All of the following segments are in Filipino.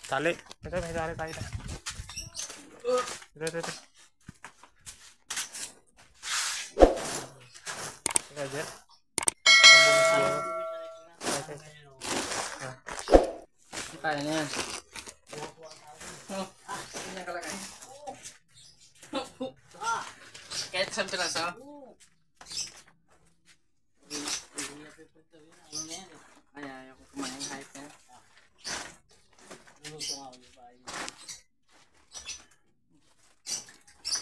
Tali. Ito, may tali tayo. Ito. Ito, dyan. Kaya na yan. Hindi niya kalakay. Kahit isang piraso? Ay, ayaw ko kumain hype na.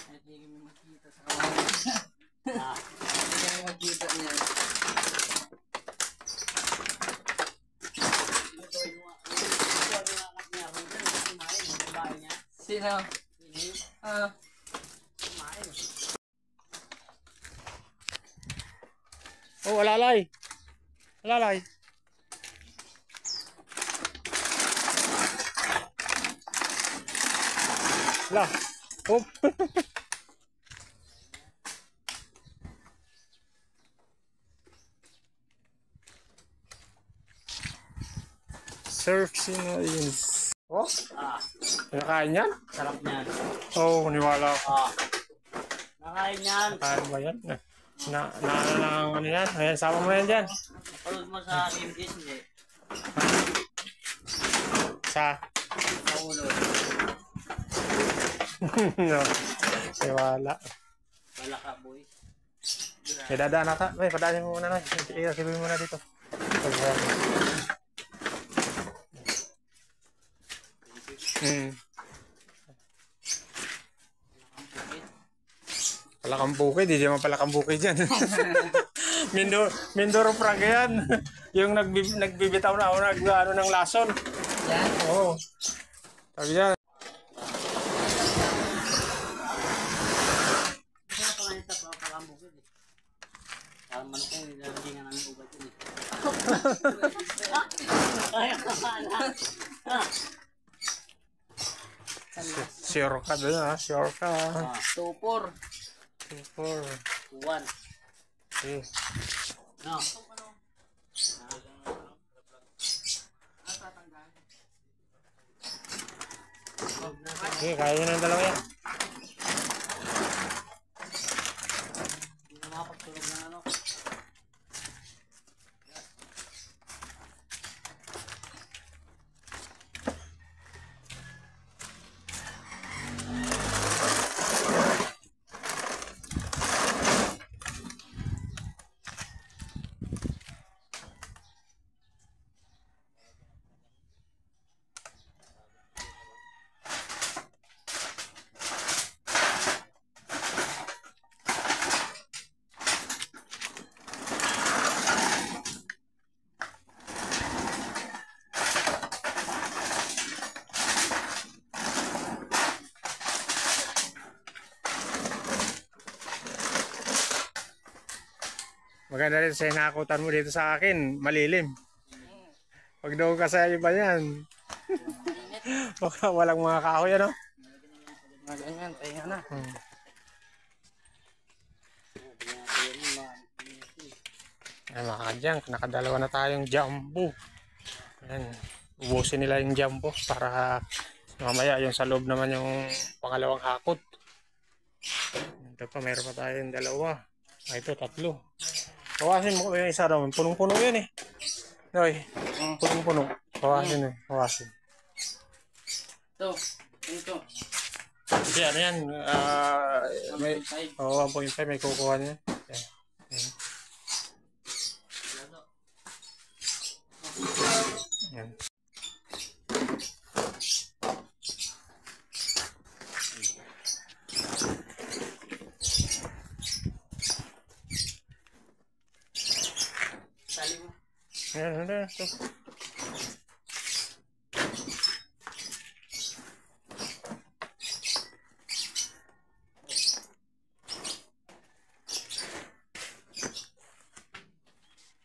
Kahit hindi kami magkita sa kawalan. Hindi kami magkita niya. Sino? Oh, alalay. Alalay. Lah. Oh. Surf sinoins. Oh? Nakain yan? Sarap niyan. Oh, niwala ako. Nakain yan. Nakain ba yan? Ano yan? Ayan, sama mo yan dyan. Napalod mo sa English, hindi. Sa? Sa ulo. No. Niwala. Wala ka, boy. May dadaan nata. May padaanin mo muna na. Sabihin mo muna dito. Palakang bukid, hindi naman palakang bukid yan. Mindoro Praga yan. Yung nagbibitaw na ako ng lason. Yan? Oo. Sabi yan. Kaya pangayita pa palakang bukid eh. Parang manok yung nilalagay nga namin ugat yun eh. Kaya ka. Sure ka doon ha, sure ka. 2-4. 2-4. 1. Okay. No. Okay, kaya nyo ng dalawa yan. Hindi na makapagtulog ng ano. Maganda rin sa hinakutan mo dito sa akin, malilim. Pag daw ka sa iba yan. Walang mga kahoy, ano? Ganyan, tayo na. Ay, mga kadyang, nakadalawa na tayong jumbo. Ayan, ubusin nila yung jumbo para mamaya yung sa loob naman yung pangalawang hakot. Ito pa, meron pa tayong dalawa. Ito, 3. Kawasin mo yung isa daw. Punong-puno yun eh. Noy, punong-puno. Kawasin eh. Kawasin. Ito. Ito. Kasi ano yan. May, 1.5 may kukuha niya. Yan. Yan, ito.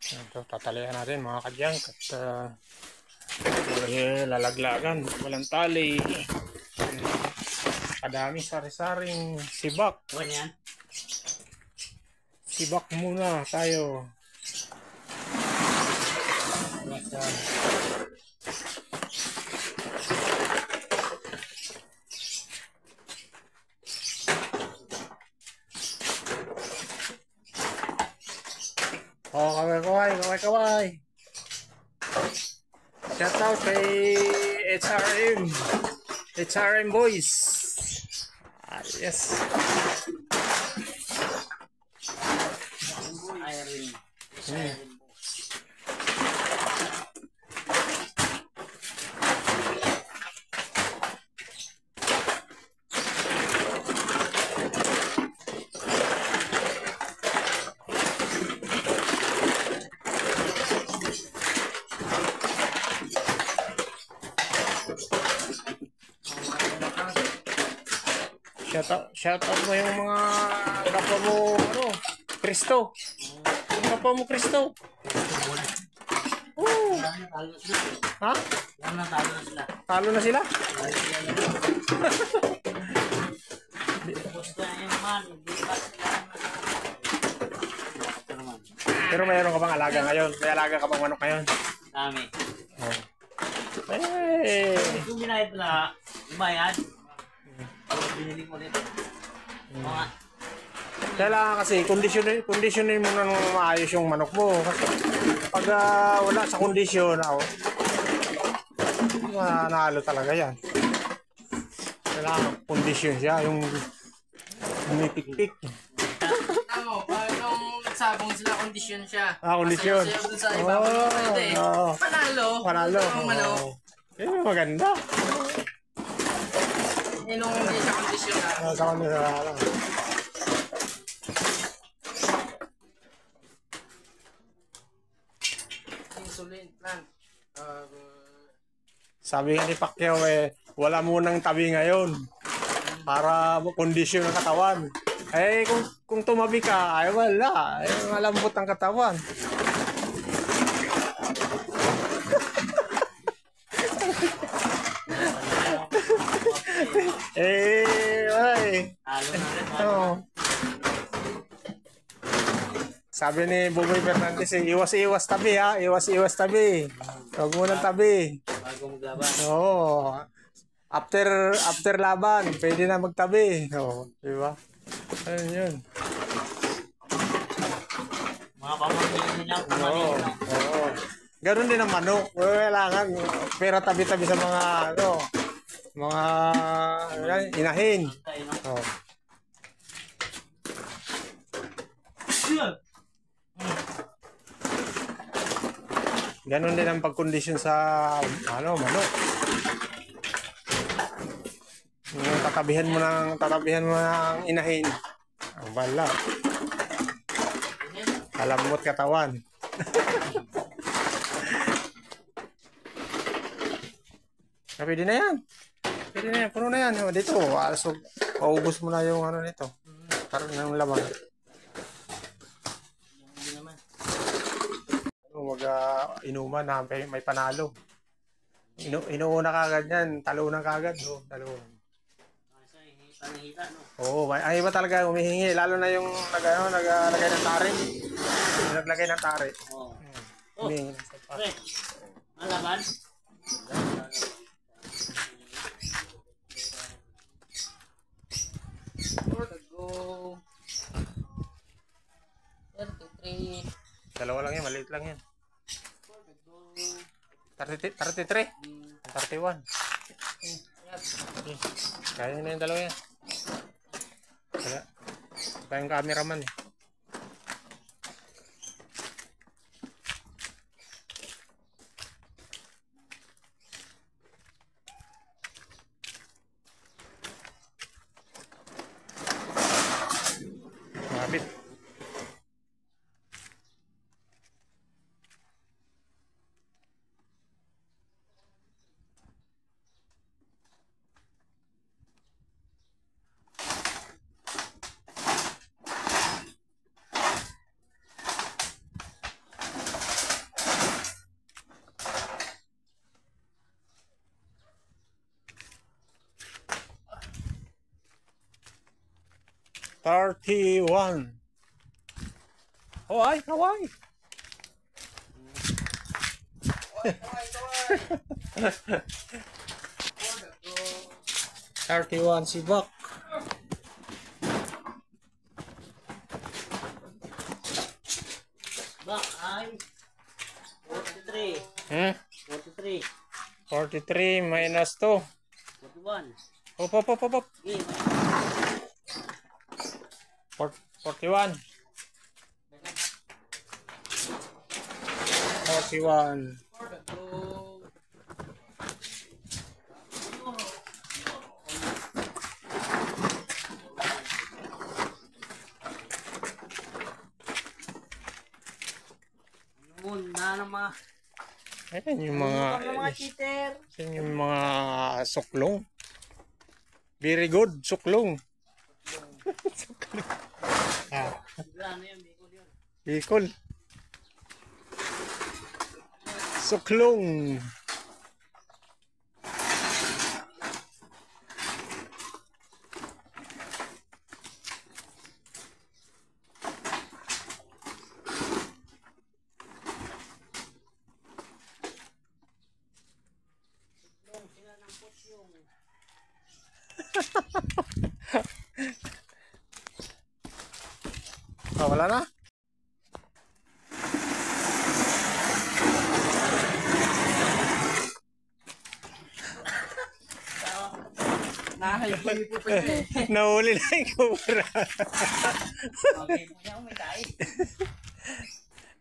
Ito, tatalihan natin mga kadyang at lalaglagan, walang tali. Kadami sari-saring sibak. Yan. Sibak muna tayo. kaway. Shout out kay HRM. HRM boys. Yes. Irene. Shout out mo yung mga kapwa mo, ano, Kristo. Yung kapwa mo, Kristo. Oh. Talo na sila. Ha? Talo na sila. Talo na sila? Gusto na yung man. Hindi pa sila. Ito naman. Pero mayroon ka bang alaga ngayon? May alaga ka bang manok ngayon? Dami. Oh. Eh. Kung binayad na, bayad. Binili ko dito. Mga Kailangan kasi kondisyonin mo na maayos yung manok mo. Kasi pag wala sa kondisyon, nanalo talaga yan. Kailangan kondisyon siya, yung umipik-pik. Tama, nung nagsabong sila, kondisyon siya. Kondisyon. Masayaw dun sa ibabaw ng pwede. Panalo. Ang manok. Maganda. Nung hindi siya kondisyon na. Sa kanila lang. Insulin plant. Sabi nga ni Pacquiao wala munang tabi ngayon para kondisyon ng katawan. Kung tumabi ka, wala. Malambot ang katawan. talo na rin. Oo. Sabi ni Buboy Fernandez, iwas-iwas tabi ha. Iwas-iwas tabi. Huwag mo ng tabi. Bago maglaban. Oo. After laban, pwede na magtabi. Oo. Diba? Ayun yun. Mga pamangkin nila. Oo. Oo. Ganun din ang manok. Kailangan pero tabi-tabi sa mga inahin. Oo. Ganon din ang pagkondisyon sa manok. Yung tatabihan mo ng inahin. Ang bala. Kalambot katawan. Pwede na yan. Pwede na yan. Puno na yan. Dito. So, paubos mo na yung nito. Parang ng lamang. Inuman na may panalo. Inuuna kagad yan. Talunan kagad. Talunan. Panahita, no? Oo, ay iba talaga humihingi. Lalo na yung naglagay ng tari. Naglagay ng tari. Oo. Humihingi. Pre, malaban? Go. 33. Dalawa lang yan. Maliit lang yan. 33? 31. Kaya na yung dalawa yan. Kaya yung cameraman eh. Mabit. $31. Kaway, kaway. $31 si Bak. Bak ay Hmm? 43. 43 minus 2. 41. Hop, hop, hop, hop, hop. Okay. 41. 41. Noon na ng mga Ayan yung mga cheater. ayan yung mga suklong. Very good, suklong. Suklong. Ah, Ano yan, Bicol yun. Bicol. Suklong. Sila ng pusyong. Ah, wala na. Nahalili po pa siya. Nahuli na yung kubra. Okay, punya ko may tayo.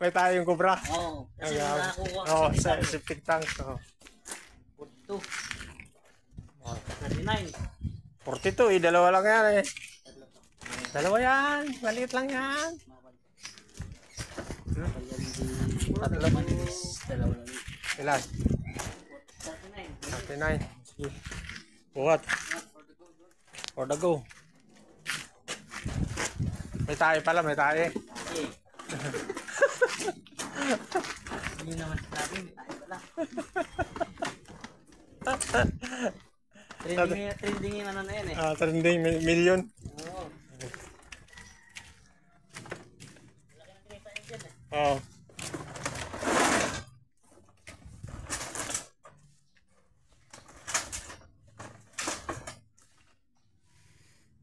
May tayong kubra. Oo. Kasi Ayan. nakakuha Oo, ko sa septic tank. Oh. 42. 39. 42 eh, dalawa lang yan eh. Dalawa yan, maliit lang yan. Tatlo. Dalawa lang. Ilan? 39. 39. Sige. Buhat. For the go. May tayo pala, may tayo. Okay. Hindi naman sinabi, may tayo pala. Trending yung ano na yan eh. Trending million. Oo. Laki ng kinita yun dyan eh. Oo.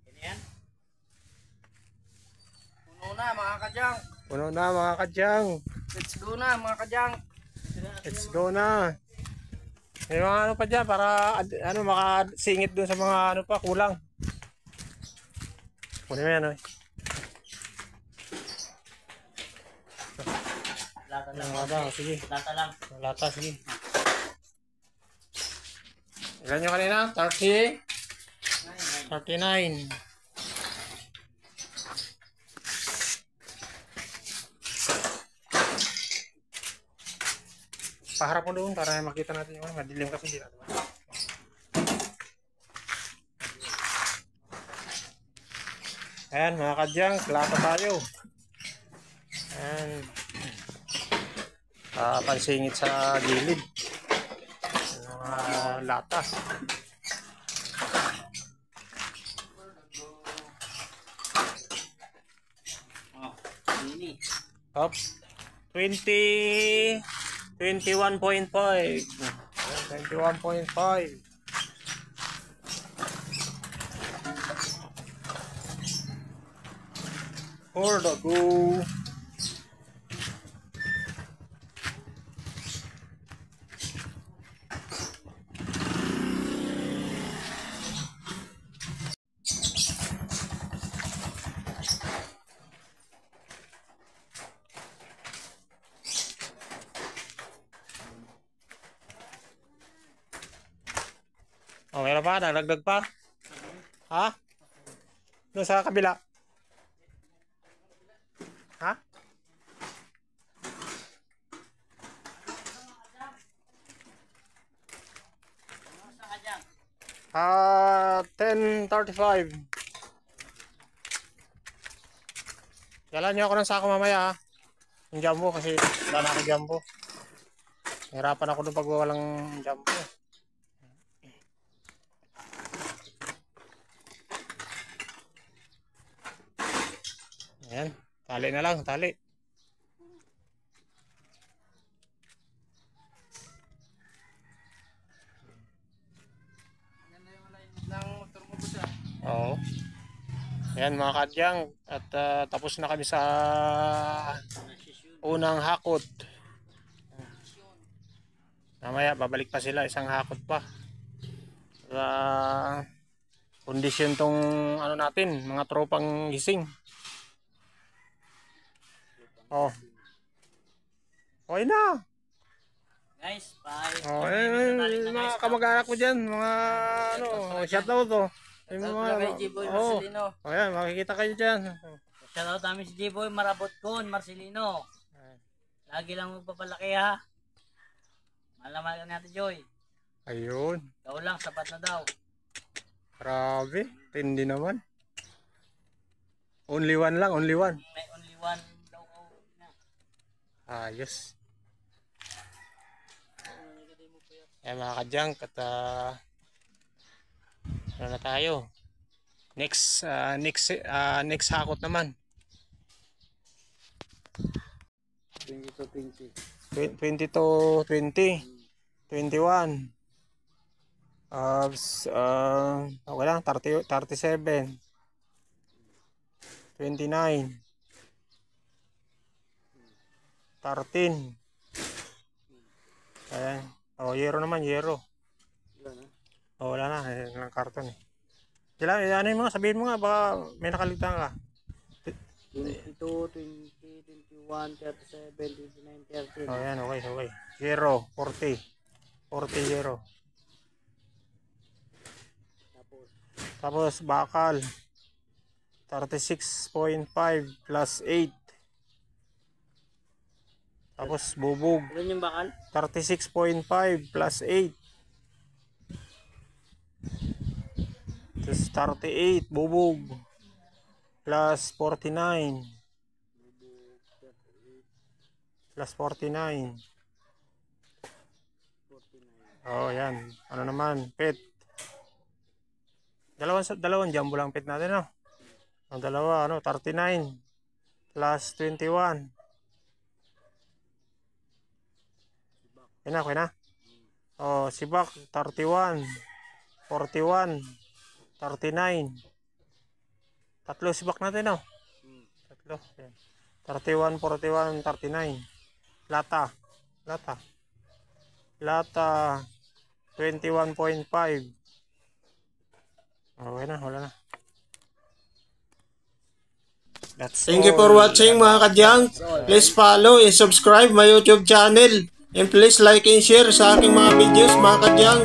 Yan yan. Puno na mga kadyang. Puno na mga kadyang. Let's go na mga kadyang. Let's go na. May mga ano pa dyan para ano makasingit dun sa mga ano pa kulang. Kunin mo yan eh. Lata lang. Lata, sige. Lata lang. Lata, sige. Ilan nyo kanina? 30? 39. Paharap mo doon para makita natin yung madilim kasi hindi natin. Ayan mga kadyang, lata tayo. Ayan. Pansingit sa gilid. Mga lata. Oh, ini. Up. 20. 21.5. 21.5. For the go. Oh, meron pa? Dagdag pa? Ha? Doon sa kabila? Ha? Saan ka dyan? 10:35. Yalan niyo ako ng sako mamaya ha. Yung jumbo kasi wala na ako jumbo. Hirapan ako doon pag walang jumbo. Ayan, tali na lang, tali. Yan na yung alignment ng motor mo siya. Oo. Ayan mga kadyang, at tapos na kami sa unang hakot. Mamaya babalik pa sila, isang hakot pa. Kondisyon tong ano natin, mga tropang gising. Oh. Okay na. Guys, bye. Oh, mga kamag-anak ko dyan, mga ano, shoutout to. Yung Shoutout kay G-Boy Marcelino. Oh, yan, makikita kayo dyan. Shoutout namin si G-Boy Marabot-Con, Marcelino. Lagi lang magpapalaki ha. Malaman ka natin, Joy. Ayun. Ikaw lang, sapat na daw. Grabe, tindi naman. Only one lang, only one. May only one daw ko na. Ayos. Ayan mga kadyang, at ano na tayo? Next hakot naman. 20 to 20. 20 to 20. 21. Okay lang, 30, 37. 29. 13. Ayan. Oh, yero naman, yero. Wala na. Oh, wala na, ng karton eh. Sila, ano yung mga, sabihin mo nga, baka may nakaligtaan ka. 22, 20, 21, 37, 29, 30. Oh, yan, okay, okay. Zero, 40. 40 zero. Tapos, bakal. 36.5 plus 8. Tapos, bubog. Ilan yung bakal? 36.5 plus 8. Tapos, 38, bubog. Plus 49. Plus 49. Oh, yan. Ano naman? Pet. Dalawang jumbo lang pet natin, no? Ang dalawa, ano? 39. Plus 21. Okay na, okay na. Oh, sibak. 31. 41. 39. Tatlo sibak natin, no? Tatlo. Yan. 31, 41, 39. Lata. Lata. Lata. 21.5. Okay na, wala na. Thank you for watching mga kadyang. Please follow and subscribe my YouTube channel. And please like and share sa aking mga videos mga kadyang.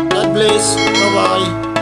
God bless. Bye-bye.